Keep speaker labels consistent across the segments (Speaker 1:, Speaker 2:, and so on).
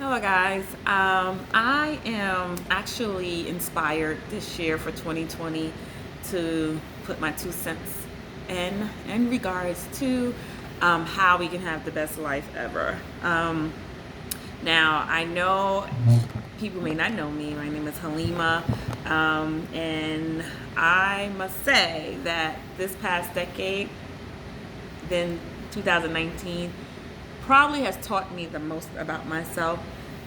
Speaker 1: Hello, guys. I am actually inspired this year for 2020 to put my 2 cents in regards to how we can have the best life ever. Now, I know people may not know me. My name is Halima, and I must say that this past decade, then 2019, probably has taught me the most about myself.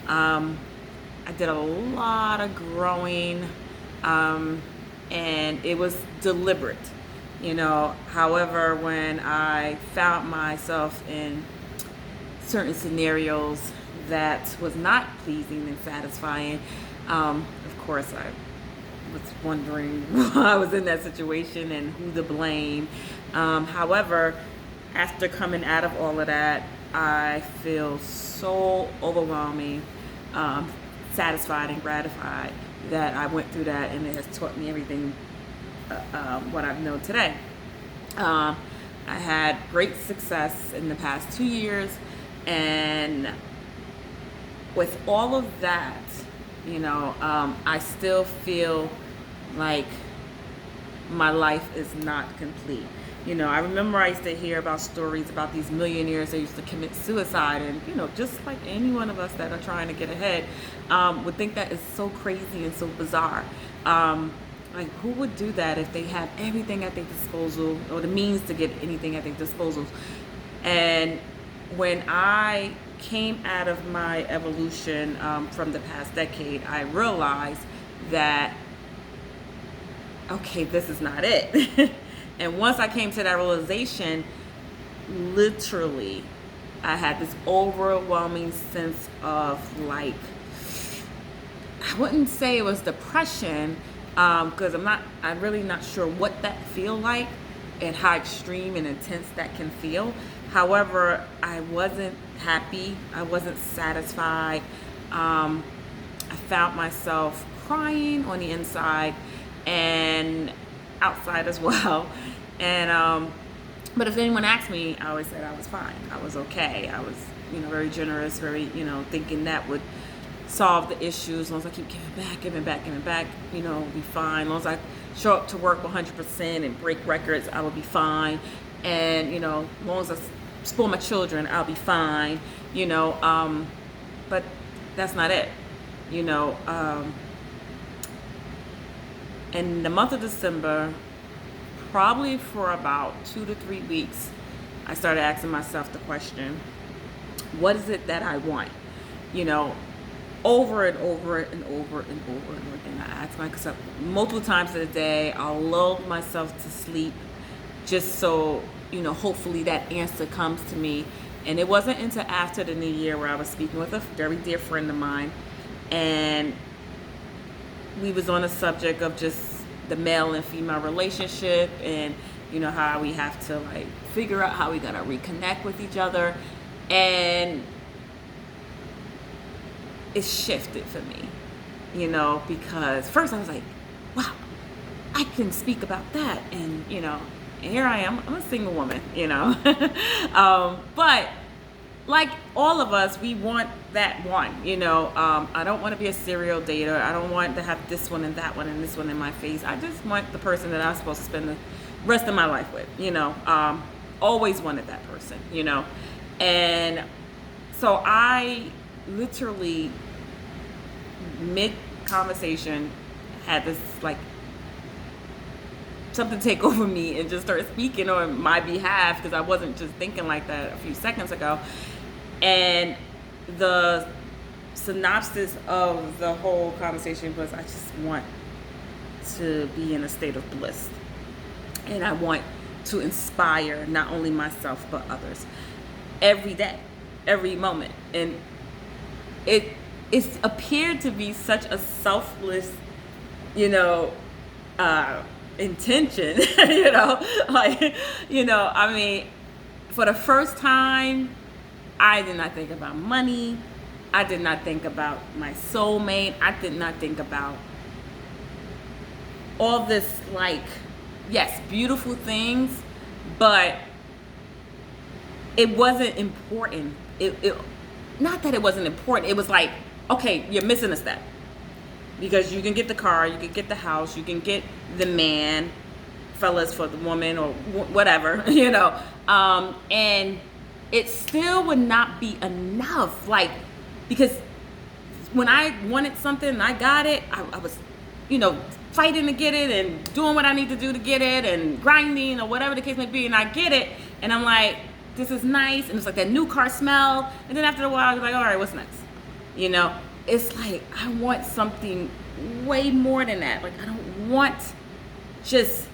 Speaker 1: Um, I did a lot of growing, um, and it was deliberate. However, when I found myself in certain scenarios that was not pleasing and satisfying, of course, I was wondering why I was in that situation and who to blame. However, after coming out of all of that, I feel so overwhelming, um, satisfied and gratified that I went through that, and it has taught me everything what I've known today. Um, I had great success in the past 2 years, and with all of that, I still feel like my life is not complete. I remember I used to hear about stories about these millionaires that used to commit suicide, and just like any one of us that are trying to get ahead, would think that is so crazy and so bizarre. Like, who would do that if they had everything at their disposal, or the means to get anything at their disposal? And when I came out of my evolution from the past decade, I realized that, okay, this is not it. And once I came to that realization, literally, I had this overwhelming sense of, like, I wouldn't say it was depression, because I'm really not sure what that feel like and how extreme and intense that can feel. However, I wasn't happy. I wasn't satisfied. I found myself crying on the inside and outside as well. And but if anyone asked me, I always said I was fine. I was okay. I was, very generous, very, thinking that would solve the issues. As long as I keep giving back, we'll be fine. As long as I show up to work 100% and break records, I will be fine. And, as long as I spoil my children, I'll be fine. But that's not it. You know, um, in the month of December, probably for about 2 to 3 weeks, I started asking myself the question, what is it that I want? You know, over and over and over and over and over again. I ask myself multiple times in a day. I'll lull myself to sleep just so, hopefully that answer comes to me. And it wasn't until after the new year where I was speaking with a very dear friend of mine, and we was on a subject of just the male and female relationship, and how we have to, like, figure out how we're gonna reconnect with each other. And it shifted for me, because first I was like, wow, I can speak about that. And here I am, I'm a single woman, but like all of us, we want that one, I don't want to be a serial dater. I don't want to have this one and that one and this one in my face. I just want the person that I'm supposed to spend the rest of my life with, always wanted that person, and so I literally, mid conversation, had this, like, something take over me and just start speaking on my behalf, because I wasn't just thinking like that a few seconds ago. And the synopsis of the whole conversation was, I just want to be in a state of bliss, and I want to inspire not only myself but others every day, every moment. And it's appeared to be such a selfless, you know, intention, like, I mean, for the first time, I did not think about money. I did not think about my soulmate. I did not think about all this, like, yes, beautiful things, but it wasn't important. not that it wasn't important. It was like, okay, you're missing a step. Because you can get the car, you can get the house, you can get the man, fellas for the woman, or whatever, and it still would not be enough. Like, because when I wanted something and I got it, I was, fighting to get it and doing what I need to do to get it and grinding or whatever the case may be, and I get it, and I'm like, this is nice, and it's like that new car smell, and then after a while, you're like, all right, what's next? It's like, I want something way more than that. Like, I don't want just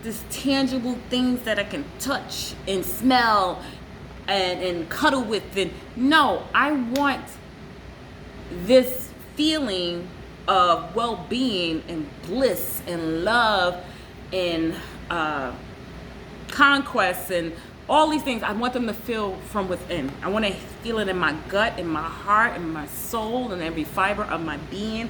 Speaker 1: this tangible things that I can touch and smell and cuddle with. And no, I want this feeling of well-being and bliss and love and conquest and all these things. I want them to feel from within. I want to feel it in my gut, in my heart, in my soul, and every fiber of my being.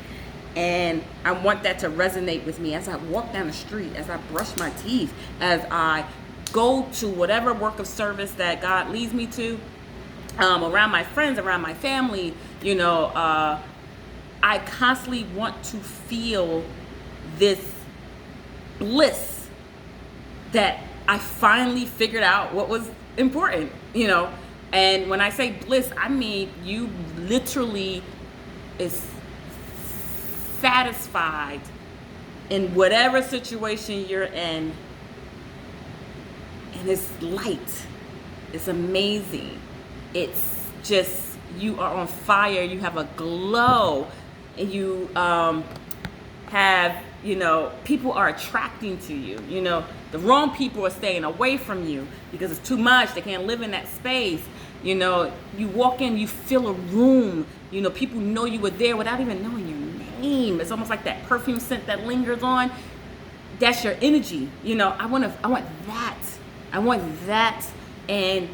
Speaker 1: And I want that to resonate with me as I walk down the street, as I brush my teeth, as I go to whatever work of service that God leads me to, around my friends, around my family. I constantly want to feel this bliss that I finally figured out what was important, And when I say bliss, I mean you literally is satisfied in whatever situation you're in. And it's light. It's amazing. It's just, you are on fire. You have a glow. And you have, people are attracting to you. The wrong people are staying away from you because it's too much. They can't live in that space. You walk in, you fill a room. People know you were there without even knowing your name. It's almost like that perfume scent that lingers on. That's your energy. I want that. I want that. And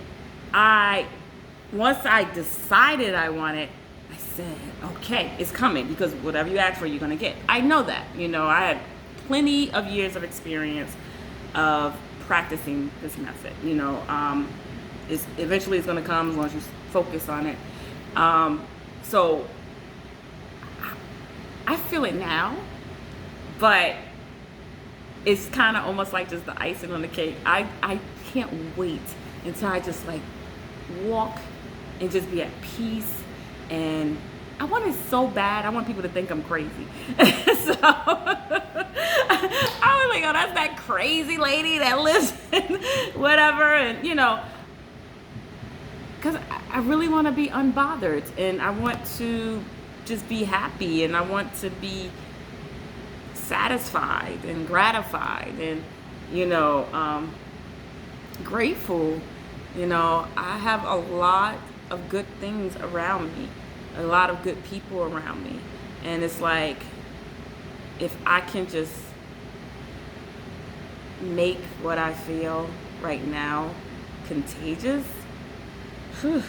Speaker 1: once I decided I want it, I said, okay, it's coming, because whatever you ask for, you're going to get. I know that. I had plenty of years of experience of practicing this method. Eventually it's going to come as long as you focus on it. So I feel it now, but it's kind of almost like just the icing on the cake. I can't wait until I just like walk and just be at peace. And I want it so bad. I want people to think I'm crazy. So I was like, oh, that's that crazy lady that lives in whatever. And, because I really want to be unbothered, and I want to just be happy, and I want to be satisfied and gratified and, grateful. I have a lot of good things around me, a lot of good people around me. And it's like, if I can just make what I feel right now contagious, whew,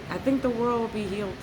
Speaker 1: I think the world will be healed.